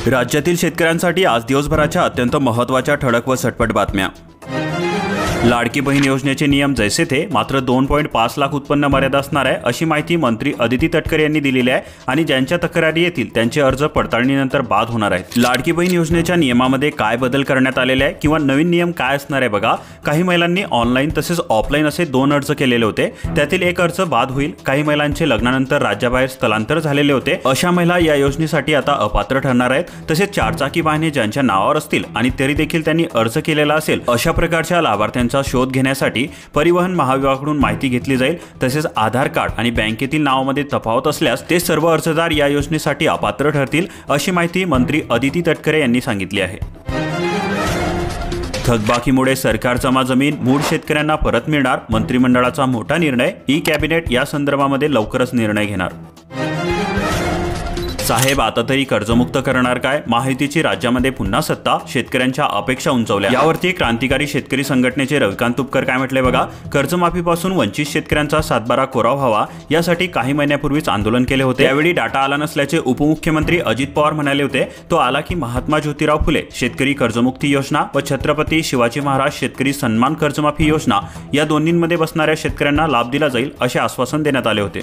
राज्यातील शेतकऱ्यांसाठी आज दिवसभराच्या अत्यंत महत्त्वाच्या ठळक व झटपट बातम्या। लाडकी बहीण योजनेचे नियम जैसे थे, मात्र 2.5 लाख उत्पन्न मर्यादा असणार आहे अशी माहिती मंत्री अदिती तटकरे यांनी दिलेली आहे आणि ज्यांच्या तक्रारी येतील त्यांचे अर्ज पडताळणीनंतर बाद होणार आहेत। लाडकी बहीण योजनेच्या नियमामध्ये काय बदल करण्यात आलेले आहे किंवा नवीन नियम काय असणार आहे बघा। काही महिलांनी ऑनलाईन तसेच ऑफलाईन असे 2 अर्ज केलेले होते, त्यातील एक अर्ज बाद होईल। काही महिलांचे लग्नानंतर राज्याबाहेर स्थलांतर झालेले होते, अशा महिला या योजनेसाठी आता अपात्र ठरणार आहेत। तसेच 4 चाकी वाहने ज्यांच्या नावावर असतील आणि तरी देखील त्यांनी अर्ज केलेला असेल अशा प्रकारच्या लाभार्थ्यांचा शोध घेण्यासाठी परिवहन महाविभागाकडून माहिती घेतली जाईल। तसेच आधार कार्ड आणि बँकेतील नावामध्ये तफावत असल्यास ते सर्व अर्जदार या योजनेसाठी अपात्र ठरतील, अशी माहिती मंत्री अदिती तटकरे यांनी सांगितली आहे। थकबाकीमुळे सरकार जमा जमीन मूळ शेतकऱ्यांना परत मिळणार, मंत्रिमंडळाचा मोठा निर्णय। ई कॅबिनेट या संदर्भामध्ये लवकरच निर्णय घेणार। साहेब आता तरी कर्जमुक्त करणार काय? महायुतीची राज्यामध्ये पुन्हा सत्ता, शेतकऱ्यांच्या अपेक्षा उंचावल्या। यावरती क्रांतिकारी शेतकरी संघटनेचे रविकांत तुपकर काय म्हटले बघा। कर्जमाफीपासून वंचित शेतकऱ्यांचा 7/12 कोरा व्हावा यासाठी काही महिन्यापूर्वीच आंदोलन केले होते। त्यावेळी डाटा आला नसल्याचे उपमुख्यमंत्री अजित पवार म्हणाले होते। तो आला की महात्मा ज्योतिराव फुले शेतकरी कर्जमुक्ती योजना व छत्रपती शिवाजी महाराज शेतकरी सन्मान कर्जमाफी योजना या दोन्हींमध्ये बसणाऱ्या शेतकऱ्यांना लाभ दिला जाईल असे आश्वासन देण्यात आले होते।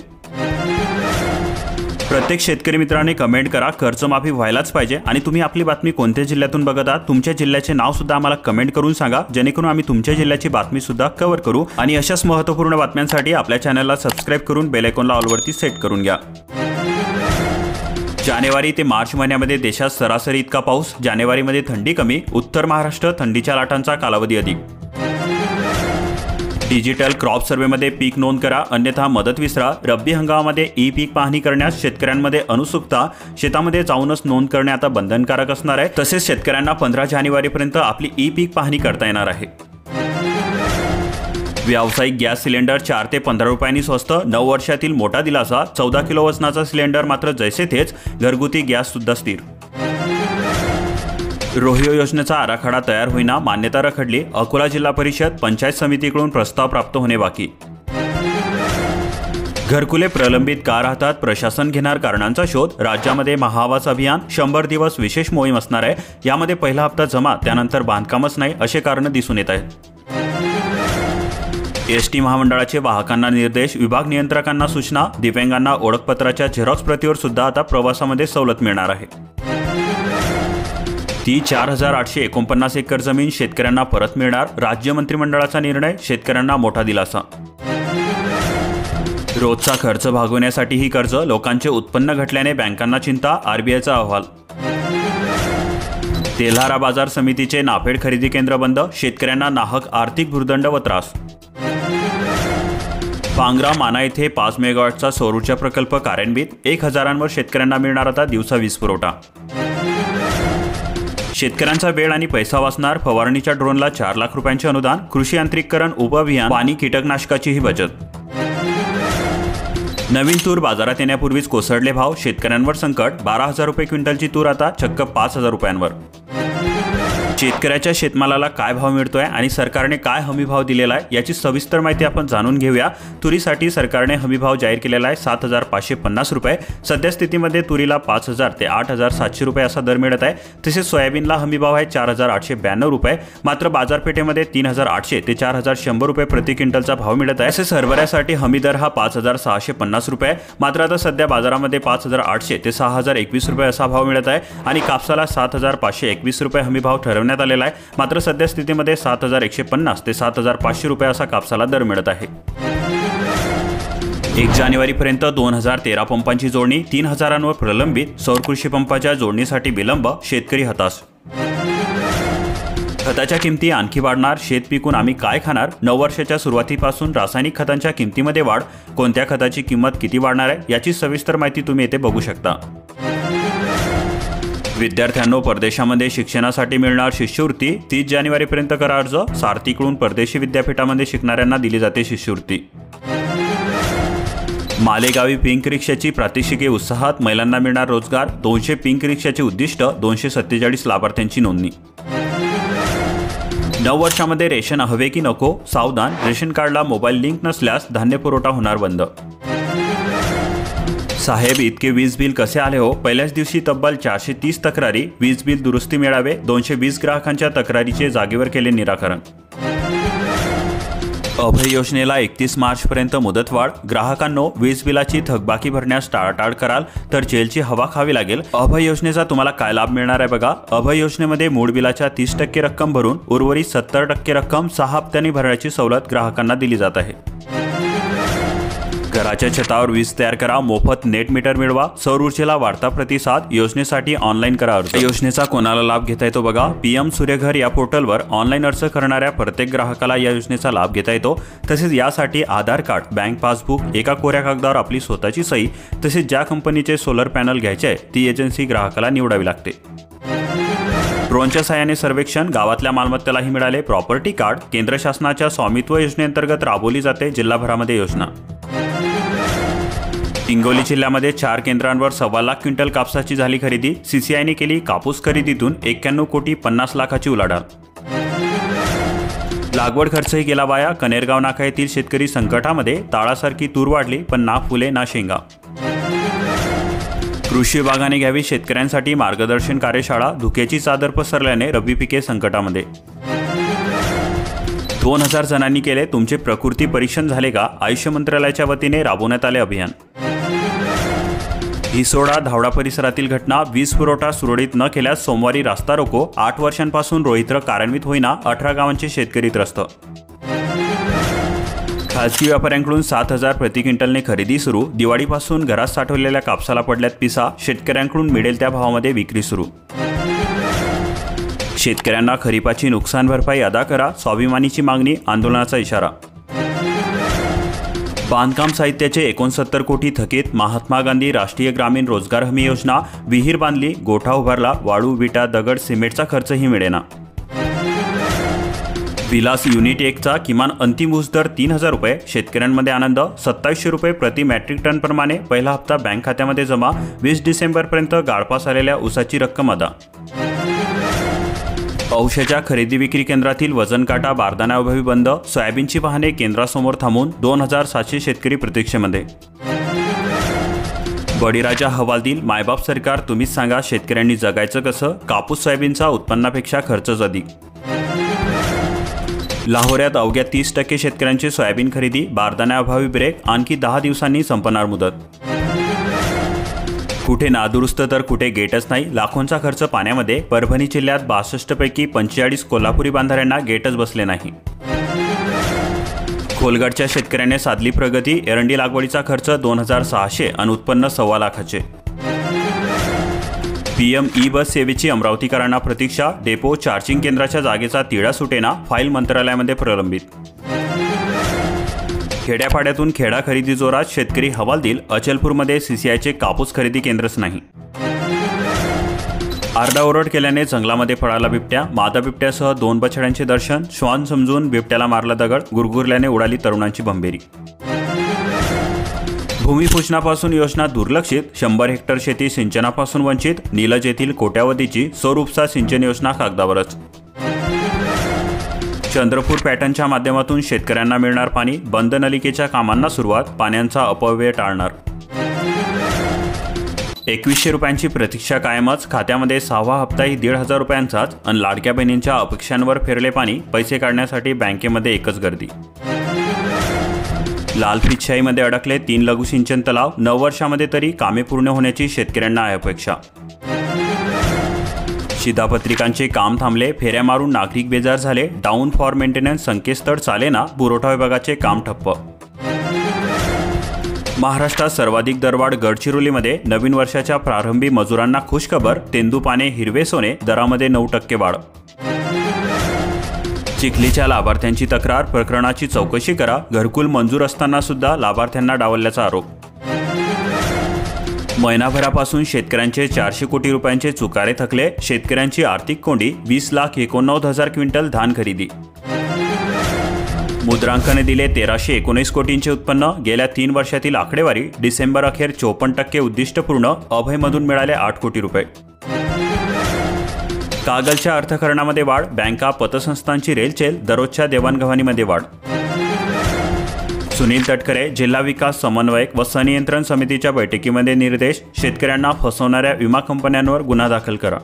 प्रत्येक शेतकरी मित्रांनी कमेंट करा, कर्जमाफी व्हायलाच पाहिजे आणि तुम्ही आपली बातमी कोणत्या जिल्ह्यातून बघत आहात तुमच्या जिल्ह्याचे नाव सुद्धा आम्हाला कमेंट करून सांगा, जेणेकरून आम्ही तुमच्या जिल्ह्याची बातमी सुद्धा कव्हर करू। आणि अशाच महत्त्वपूर्ण बातम्यांसाठी आपल्या चॅनलला सबस्क्राइब करून बेल आयकॉनला ऑलवरती सेट करून घ्या। जानेवारी ते मार्च महिन्यामध्ये देशात सरासरी इतका पाऊस, जानेवारीमध्ये थंडी कमी, उत्तर महाराष्ट्र थंडीच्या लाटांचा कालावधी अधिक। डिजिटल क्रॉप सर्वेमध्ये पीक नोंद करा, अन्यथा मदत विसरा। रब्बी हंगामामध्ये ई पीक पाहणी करण्यास शेतकऱ्यांमध्ये अनुत्सुकता, शेतामध्ये जाऊनच नोंद करणे आता बंधनकारक असणार आहे। तसेच शेतकऱ्यांना 15 जानेवारीपर्यंत आपली ई पीक पाहणी करता येणार आहे। व्यावसायिक गॅस सिलेंडर 4 ते 15 रुपयांनी स्वस्त, 9 वर्षातील मोठा दिलासा। 14 किलो वजनाचा सिलेंडर मात्र जैसे थेच, घरगुती गॅस सुद्धा स्थिर। रोहियो योजनेचा आराखडा तयार होईना, मान्यता रखडली। अकोला जिल्हा परिषद पंचायत समितीकडून प्रस्ताव प्राप्त होणे बाकी। घरकुले प्रलंबित का राहतात, प्रशासन घेणार कारणांचा शोध। राज्यामध्ये महाआवास अभियान 100 दिवस विशेष मोहीम असणार आहे। यामध्ये पहिला हप्ता जमा, त्यानंतर बांधकामच नाही असे कारण दिसून येत आहेत। एसटी महामंडळाचे वाहकांना निर्देश, विभाग नियंत्रकांना सूचना। दिव्यांगांना ओळखपत्राच्या झेरॉक्स प्रतीवर सुद्धा आता प्रवासामध्ये सवलत मिळणार आहे। ती 4849 एकर जमीन शेतकऱ्यांना परत मिळणार, राज्य मंत्रिमंडळाचा निर्णय, शेतकऱ्यांना मोठा दिलासा। रोजचा खर्च भागवण्यासाठी ही कर्ज, लोकांचे उत्पन्न घटल्याने बँकांना चिंता, आरबीआयचा अहवाल। तेल्हारा बाजार समितीचे नाफेड खरेदी केंद्र बंद, शेतकऱ्यांना नाहक आर्थिक भुर्दंड व त्रास। पांगरा माना येथे 5 मेगावॉटचा सौर ऊर्जा प्रकल्प कार्यान्वित, 1000 शेतकऱ्यांना मिळणार आता दिवसा वीज पुरवठा। शेतकऱ्यांचा वेळ आणि पैसा वाचणार, फवारणीच्या ड्रोनला 4 लाख रुपयांचे अनुदान। कृषी यांत्रिकीकरण उपअभियान, पाणी कीटकनाशकाचीही बचत। नवीन तूर बाजारात येण्यापूर्वीच कोसळले भाव, शेतकऱ्यांवर संकट। 12,000 रुपये क्विंटलची तूर आता चक्क 5,000 रुपयांवर। शेतकऱ्याच्या शेतमालाला काय भाव मिळतोय आणि सरकारने काय हमी भाव दिलेला आहे याची सविस्तर माहिती आपण जाणून घेऊया। तुरीसाठी सरकारने हमी भाव जाहीर केलेला आहे 7,550 रुपये। सध्या स्थितीमध्ये तुरीला 5,000 ते 8,700 रुपये असा दर मिळत आहे। तसेच सोयाबीनला हमी भाव आहे 4,892 रुपये, मात्र बाजारपेठेमध्ये 3,800 ते 4,100 रुपये प्रति क्विंटलचा भाव मिळत आहे। तसेच हरभऱ्यासाठी हमी दर हा 5,650 रुपये, मात्र आता सध्या बाजारामध्ये 5,800 ते 6,021 रुपये असा भाव मिळत आहे। आणि कापसाला 7,521 रुपये हमी भाव ठरवण्यात आलेला आहे, मात्र सध्या स्थितीमध्ये 7,150 ते 7,500 रुपये असा कापसाला दर मिळत आहे। 1 जानेवारीपर्यंत 2013 पंपांची जोडणी, 3,000 प्रलंबित। सौर कृषी पंपाच्या जोडणीसाठी विलंब, शेतकरी हताश। खताच्या किमती आणखी वाढणार, शेत पिकून आम्ही काय खाणार? 9 वर्षाच्या सुरुवातीपासून रासायनिक खतांच्या किमतीमध्ये वाढ, कोणत्या खताची किंमत किती वाढणार आहे याची सविस्तर माहिती तुम्ही येथे बघू शकता। विद्यार्थ्यांनो, परदेशामध्ये शिक्षणासाठी मिळणार शिष्यवृत्ती, 30 जानेवारीपर्यंत करा अर्ज। सारथीकडून परदेशी विद्यापीठामध्ये शिकणाऱ्यांना दिली जाते शिष्यवृत्ती। मालेगावी पिंक रिक्षाची प्रात्यक्षिके उत्साहात, महिलांना मिळणार रोजगार। 200 पिंक रिक्षाचे उद्दिष्ट, 247 लाभार्थ्यांची नोंदणी। 9 वर्षामध्ये रेशन हवे की नको, सावधान, रेशन कार्डला मोबाईल लिंक नसल्यास धान्य पुरवठा होणार बंद। साहेब, इतके वीज बिल कसे आले हो? पहिल्याच दिवशी तब्बल 430 तक्रारी, वीज बिल दुरुस्ती मिळावे, 220 ग्राहकांच्या तक्रारीचे जागेवर केले निराकरण. अभय योजनेला 31 मार्चपर्यंत मुदतवाढ. ग्राहकांनो, वीज बिलाची थकबाकी भरण्यास टाळाटाळ कराल तर जेलची हवा खावी लागेल. अभय योजनेचा तुम्हाला काय लाभ मिळणार आहे बघा. अभय योजनेमध्ये मूळ बिलाच्या 30% रक्कम भरून उर्वरित 70% रक्कम 6 हप्त्यांनी भरण्याची सवलत ग्राहकांना दिली जात आहे. घराच्या छतावर वीज तयार करा, मोफत नेट मीटर मिळवा, सौर ऊर्जेला वाढता प्रतिसाद. योजनेसाठी ऑनलाईन करा अर्ज. योजनेचा कोणाला लाभ घेता येतो बघा. PM सूर्यघर या पोर्टलवर ऑनलाईन अर्ज करणाऱ्या प्रत्येक ग्राहकाला या योजनेचा लाभ घेता येतो. तसेच यासाठी आधार कार्ड, बँक पासबुक, एका कोऱ्या कागदावर आपली स्वतःची सही, तसेच ज्या कंपनीचे सोलर पॅनल घ्यायचे आहे ती एजन्सी ग्राहकाला निवडावी लागते. ड्रोनच्या साहाय्याने सर्वेक्षण. गावातल्या मालमत्तेलाही मिळाले प्रॉपर्टी कार्ड. केंद्र शासनाच्या स्वामित्व योजनेअंतर्गत राबवली जाते जिल्हाभरामध्ये योजना. हिंगोली जिल्ह्यामध्ये 4 केंद्रांवर 1.25 लाख क्विंटल कापसाची झाली खरेदी. CCIने केली कापूस खरेदीतून 91,50,00,000ची उलाढाल. लागवड खर्चही गेला वाया. कनेरगाव नाका येथील शेतकरी संकटामध्ये. ताळासारखी तूर वाढली पण ना फुले ना शेंगा. कृषी विभागाने घ्यावी शेतकऱ्यांसाठी मार्गदर्शन कार्यशाळा. धुक्याची चादर पसरल्याने रब्बी पिके संकटामध्ये. 2000 जणांनी केले तुमचे प्रकृती परीक्षण झाले का? आयुष मंत्रालयाच्या वतीने राबवण्यात आले अभियान. हिसोडा धावडा परिसरातील घटना. वीज पुरवठा सुरळीत न केल्यास सोमवारी रास्ता रोको. 8 वर्षांपासून रोहित्र कार्यान्वित होईना. 18 गावांचे शेतकरी त्रस्त. खासगी व्यापाऱ्यांकडून 7,000 प्रति क्विंटलने खरेदी सुरू. दिवाळीपासून घरात साठवलेल्या कापसाला पडल्यात पिसा. शेतकऱ्यांकडून मिळेल त्या भावामध्ये विक्री सुरू. शेतकऱ्यांना खरीपाची नुकसान भरपाई अदा करा. स्वाभिमानीची मागणी. आंदोलनाचा इशारा. बांधकाम साहित्याचे 69 कोटी थकीत. महात्मा गांधी राष्ट्रीय ग्रामीण रोजगार हमी योजना. विहीर बांधली, गोठा उभारला, वाळू, विटा, दगड, सिमेंटचा खर्चही मिळेना. विलास युनिट 1चा किमान अंतिम ऊस दर 3,000 रुपये. शेतकऱ्यांमध्ये आनंद. 2700 रुपये प्रति मॅट्रिक टन प्रमाणे पहिला हप्ता बँक खात्यामध्ये जमा. 20 डिसेंबरपर्यंत गाळपास आलेल्या ऊसाची रक्कम अदा. औषधाच्या खरेदी विक्री केंद्रातील वजन काटा बारदाण्याअभावी बंद. सोयाबीनची वाहने केंद्रासमोर थांबून. 2,700 शेतकरी प्रतीक्षेमध्ये. बळीराजा हवाल देईल. मायबाप सरकार तुम्हीच सांगा शेतकऱ्यांनी जगायचं कसं? कापूस सोयाबीनचा उत्पन्नापेक्षा खर्चच अधिक. लाहोऱ्यात अवघ्या 30% शेतकऱ्यांची सोयाबीन खरेदी. बारदाण्याअभावी ब्रेक. आणखी 10 दिवसांनी संपणार मुदत. कुठे नादुरुस्त तर कुठे गेटच नाही. लाखोंचा खर्च पाण्यामध्ये. परभणी जिल्ह्यात 62 पैकी 45 कोल्हापुरी बांधाऱ्यांना गेटच बसले नाही. खोलगडच्या शेतकऱ्याने साधली प्रगती. एरंडी लागवडीचा खर्च 2,600 आणि उत्पन्न 1.25 लाखाचे. PM ई-बस सेवेची अमरावतीकरांना प्रतीक्षा. डेपो चार्जिंग केंद्राच्या जागेचा तिढा सुटेना. फाईल मंत्रालयामध्ये प्रलंबित. खेड्यापाड्यातून खेडा खरेदी जोरात. शेतकरी हवालदिल. अचलपूरमध्ये CCIचे कापूस खरेदी केंद्रच नाही. आरडाओरड केल्याने जंगलामध्ये पळाला बिबट्या. मादा बिबट्यासह 2 बछड्यांचे दर्शन. श्वान समजून बिबट्याला मारला दगड. गुरगुरल्याने उडाली तरुणांची भंबेरी. भूमिपूजनापासून योजना दुर्लक्षित. 100 हेक्टर शेती सिंचनापासून वंचित. नीलज येथील कोट्यावधीची सौर उपसा सिंचन योजना कागदावरच. चंद्रपूर पॅटर्नच्या माध्यमातून शेतकऱ्यांना मिळणार पाणी. बंद नलिकेच्या कामांना सुरुवात. पाण्याचा अपव्यय टाळणार. 2100 रुपयांची प्रतीक्षा कायमच. खात्यामध्ये 6वा हप्ताही 1,500 रुपयांचाच. आणि लाडक्या बहिणींच्या अपेक्षांवर फिरले पाणी. पैसे काढण्यासाठी बँकेमध्ये एकच गर्दी. लालफितशाहीमध्ये अडकले 3 लघुसिंचन तलाव. 9 वर्षामध्ये तरी कामे पूर्ण होण्याची शेतकऱ्यांना आहे अपेक्षा. शिधापत्रिकांचे काम थांबले. फेऱ्या मारून नागरिक बेजार झाले. डाऊन फॉर मेंटेनन्स संकेतस्थळ चालेना. पुरवठा विभागाचे काम ठप्प. महाराष्ट्रात सर्वाधिक दरवाढ गडचिरोलीमध्ये. नवीन वर्षाच्या प्रारंभी मजुरांना खुशखबर. तेंदूपाने हिरवे सोने. दरामध्ये 9% वाढ. चिखलीच्या लाभार्थ्यांची तक्रार. प्रकरणाची चौकशी करा. घरकुल मंजूर असताना सुद्धा लाभार्थ्यांना डावलल्याचा आरोप. महिनाभरापासून शेतकऱ्यांचे 400 कोटी रुपयांचे चुकारे थकले. शेतकऱ्यांची आर्थिक कोंडी. 20,89,000 क्विंटल धान खरेदी. मुद्रांकाने दिले 1,319 कोटींचे उत्पन्न. गेल्या 3 वर्षातील आकडेवारी. डिसेंबर अखेर 54% उद्दिष्ट पूर्ण. अभयमधून मिळाले 8 कोटी रुपये. कागलच्या अर्थकारणामध्ये वाढ. बँका पतसंस्थांची रेलचेल. दररोजच्या देवाणघेवाणीमध्ये वाढ. सुनील तटकरे जिल्हा विकास समन्वयक व संनियंत्रण समितीच्या बैठकीमध्ये निर्देश, शेतकऱ्यांना फसवणाऱ्या विमा कंपन्यांवर गुन्हा दाखल करा।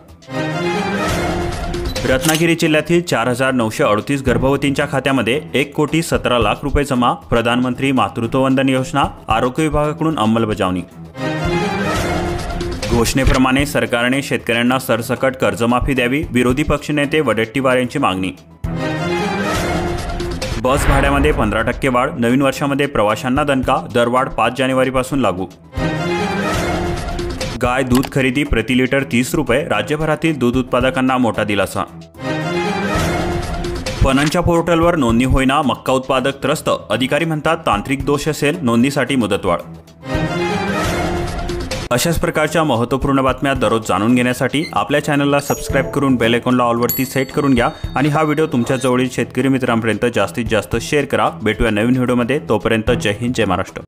रत्नागिरी जिल्ह्यातील 4,938 गर्भवतींच्या खात्यामध्ये 1,17,00,000 रुपये जमा, प्रधानमंत्री मातृत्व वंदन योजना आरोग्य विभागाकडून अंमलबजावणी। घोषणेप्रमाणे सरकारने शेतकऱ्यांना सरसकट कर्जमाफी द्यावी, विरोधी पक्षनेते वडेट्टीवार यांची मागणी। बस भाड्यामध्ये 15% वाढ, नवीन वर्षामध्ये प्रवाशांना दणका, दरवाढ 5 जानेवारीपासून लागू। गाय दूध खरेदी प्रति लिटर 30 रुपये, राज्यभरातील दूध उत्पादकांना मोठा दिलासा। पणनच्या पोर्टलवर नोंदणी होईना, मक्का उत्पादक त्रस्त, अधिकारी म्हणतात तांत्रिक दोष असेल, नोंदणीसाठी मुदतवाढ। अशाच प्रकारच्या महत्त्वपूर्ण बातम्या दररोज जाणून घेण्यासाठी आपल्या चॅनलला सबस्क्राईब करून बेल आयकॉनला ऑलवरती सेट करून घ्या आणि हा व्हिडिओ तुमच्या जवळील शेतकरी मित्रांपर्यंत जास्तीत जास्त शेअर करा। भेटूया नवीन व्हिडिओमध्ये, तोपर्यंत जय हिंद, जय महाराष्ट्र।